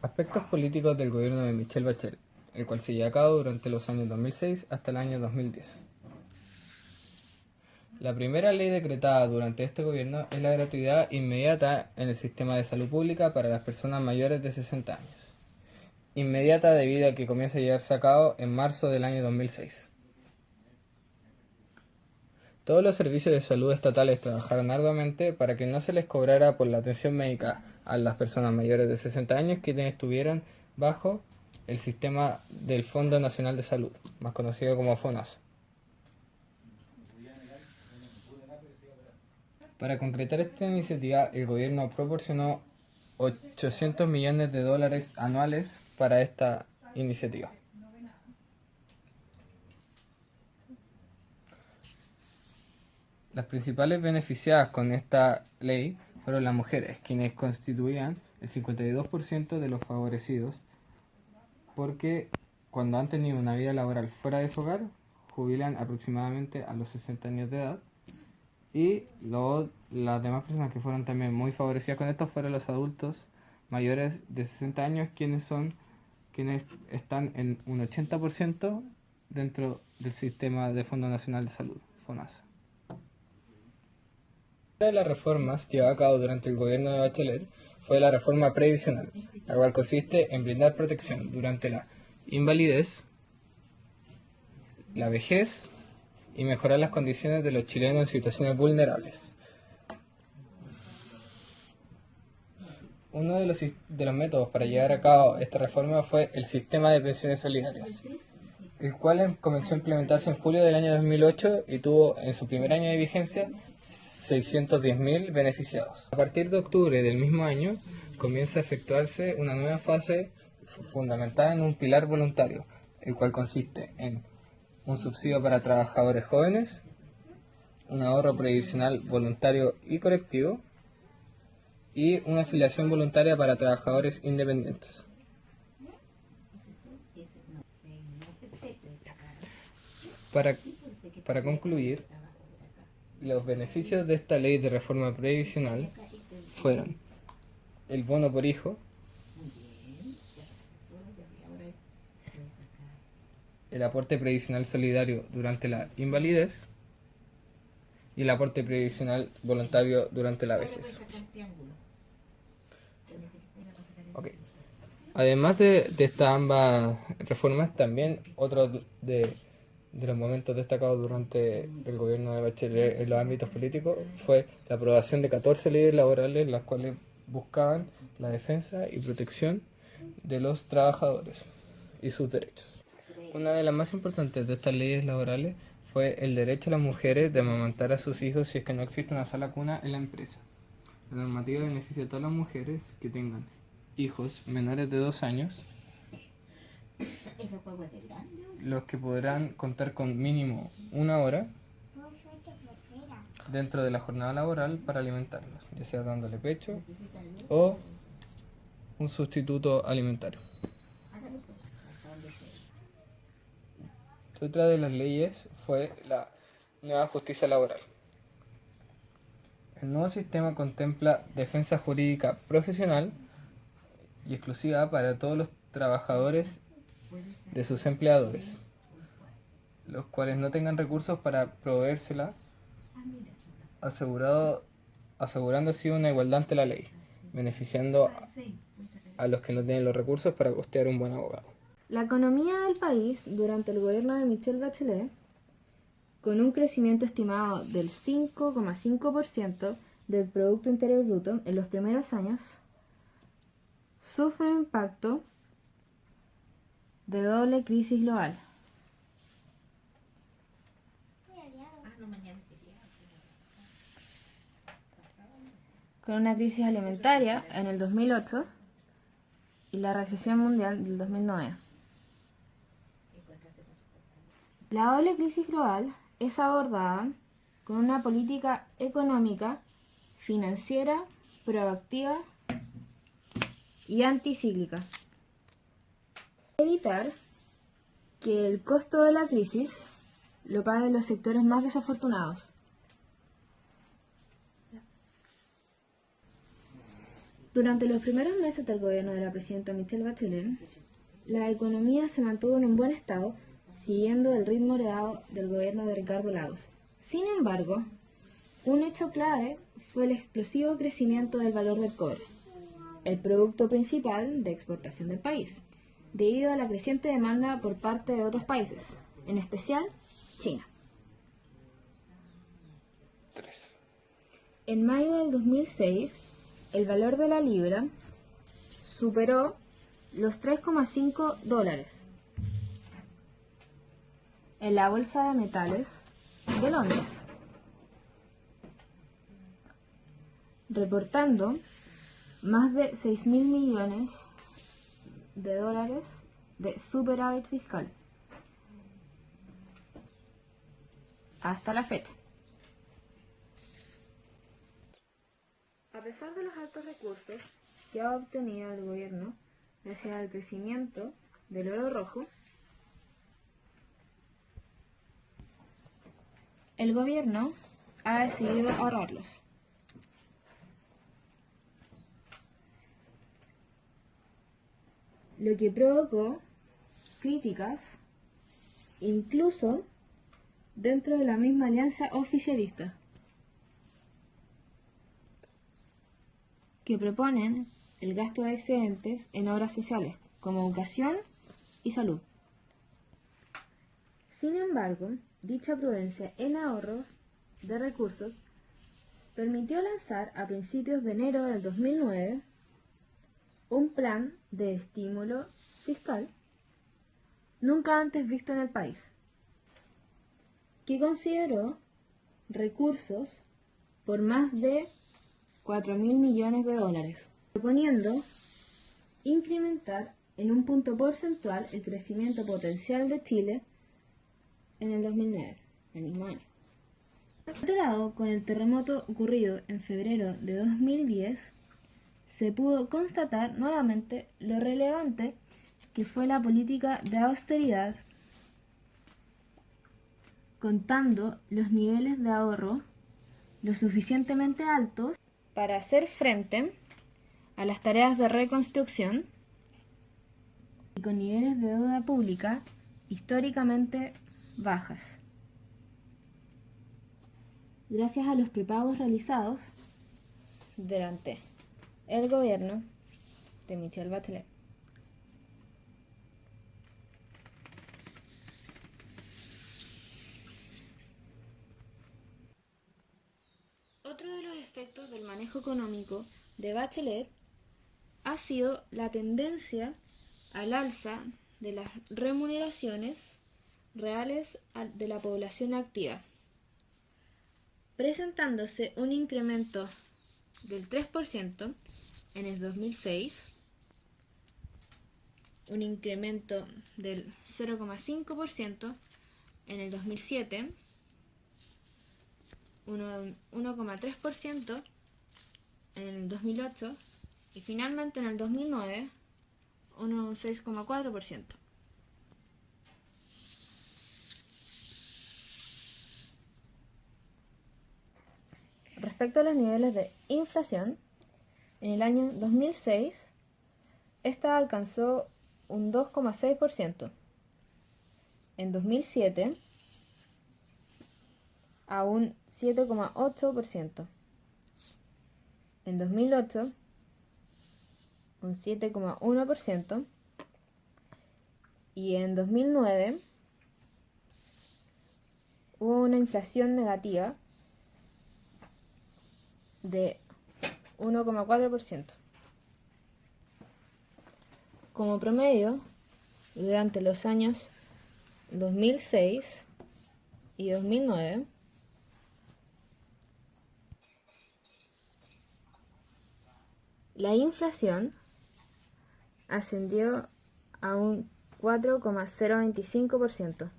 Aspectos políticos del gobierno de Michelle Bachelet, el cual se llevó a cabo durante los años 2006 hasta el año 2010. La primera ley decretada durante este gobierno es la gratuidad inmediata en el sistema de salud pública para las personas mayores de 60 años. Inmediata debido a que comienza a llevarse a cabo en marzo del año 2006. Todos los servicios de salud estatales trabajaron arduamente para que no se les cobrara por la atención médica a las personas mayores de 60 años quienes estuvieran bajo el sistema del Fondo Nacional de Salud, más conocido como FONASA. Para concretar esta iniciativa, el gobierno proporcionó $800 millones anuales para esta iniciativa. Las principales beneficiadas con esta ley fueron las mujeres, quienes constituían el 52% de los favorecidos, porque cuando han tenido una vida laboral fuera de su hogar, jubilan aproximadamente a los 60 años de edad. Y las demás personas que fueron también muy favorecidas con esto fueron los adultos mayores de 60 años, quienes están en un 80% dentro del sistema de Fondo Nacional de Salud, FONASA. Una de las reformas llevadas a cabo durante el gobierno de Bachelet fue la reforma previsional, la cual consiste en brindar protección durante la invalidez, la vejez y mejorar las condiciones de los chilenos en situaciones vulnerables. Uno de los métodos para llevar a cabo esta reforma fue el sistema de pensiones solidarias, el cual comenzó a implementarse en julio del año 2008 y tuvo en su primer año de vigencia 610.000 beneficiados. A partir de octubre del mismo año comienza a efectuarse una nueva fase fundamentada en un pilar voluntario, el cual consiste en un subsidio para trabajadores jóvenes, un ahorro previsional voluntario y colectivo y una afiliación voluntaria para trabajadores independientes. Para concluir, los beneficios de esta ley de reforma previsional fueron el bono por hijo, el aporte previsional solidario durante la invalidez y el aporte previsional voluntario durante la vejez. Okay. Además de estas ambas reformas, también otro de los momentos destacados durante el gobierno de Bachelet en los ámbitos políticos fue la aprobación de 14 leyes laborales, las cuales buscaban la defensa y protección de los trabajadores y sus derechos. Una de las más importantes de estas leyes laborales fue el derecho a las mujeres de amamantar a sus hijos si es que no existe una sola cuna en la empresa. La normativa beneficia a todas las mujeres que tengan hijos menores de 2 años, los que podrán contar con mínimo 1 hora dentro de la jornada laboral para alimentarlos, ya sea dándole pecho o un sustituto alimentario. Otra de las leyes fue la nueva justicia laboral. El nuevo sistema contempla defensa jurídica profesional y exclusiva para todos los trabajadores de sus empleadores, los cuales no tengan recursos para proveérsela, asegurando así una igualdad ante la ley, beneficiando a los que no tienen los recursos para costear un buen abogado. La economía del país durante el gobierno de Michelle Bachelet, con un crecimiento estimado del 5,5% del Producto Interior Bruto en los primeros años, sufre un impacto de doble crisis global. Con una crisis alimentaria en el 2008 y la recesión mundial del 2009. La doble crisis global es abordada con una política económica, financiera, proactiva y anticíclica. Evitar que el costo de la crisis lo paguen los sectores más desafortunados. Durante los primeros meses del gobierno de la presidenta Michelle Bachelet, la economía se mantuvo en un buen estado, siguiendo el ritmo heredado del gobierno de Ricardo Lagos. Sin embargo, un hecho clave fue el explosivo crecimiento del valor del cobre, el producto principal de exportación del país, debido a la creciente demanda por parte de otros países, en especial China. 3. En mayo del 2006, el valor de la libra superó los $3,5 en la Bolsa de Metales de Londres, reportando más de $6.000 millones de superávit fiscal hasta la fecha. A pesar de los altos recursos que ha obtenido el gobierno gracias al crecimiento del oro rojo, el gobierno ha decidido ahorrarlos. Lo que provocó críticas incluso dentro de la misma alianza oficialista, que proponen el gasto de excedentes en obras sociales como educación y salud. Sin embargo, dicha prudencia en ahorros de recursos permitió lanzar a principios de enero del 2009 un plan de estímulo fiscal nunca antes visto en el país, que consideró recursos por más de $4.000 millones, proponiendo incrementar en un punto porcentual el crecimiento potencial de Chile en el 2009, el mismo año. Por otro lado, con el terremoto ocurrido en febrero de 2010, se pudo constatar nuevamente lo relevante que fue la política de austeridad, contando los niveles de ahorro lo suficientemente altos para hacer frente a las tareas de reconstrucción y con niveles de deuda pública históricamente bajas. Gracias a los prepagos realizados durante el gobierno de Michelle Bachelet. Otro de los efectos del manejo económico de Bachelet ha sido la tendencia al alza de las remuneraciones reales de la población activa, presentándose un incremento del 3% en el 2006, un incremento del 0,5% en el 2007, 1,3% en el 2008 y finalmente en el 2009 un 6,4%. Respecto a los niveles de inflación, en el año 2006 esta alcanzó un 2,6%, en 2007 a un 7,8%, en 2008 un 7,1% y en 2009 hubo una inflación negativa de 1,4%. Como promedio, durante los años 2006 y 2009, la inflación ascendió a un 4,025%.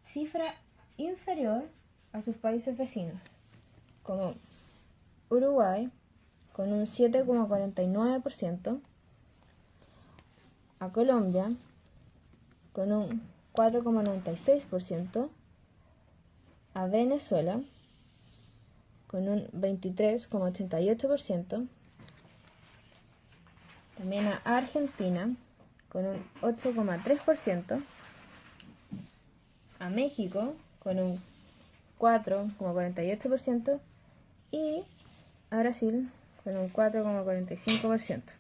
Cifra inferior a sus países vecinos, como Uruguay, con un 7,49%, a Colombia, con un 4,96%, a Venezuela, con un 23,88%. También a Argentina con un 8,3%. A México con un 4,48%. Y a Brasil con un 4,45%.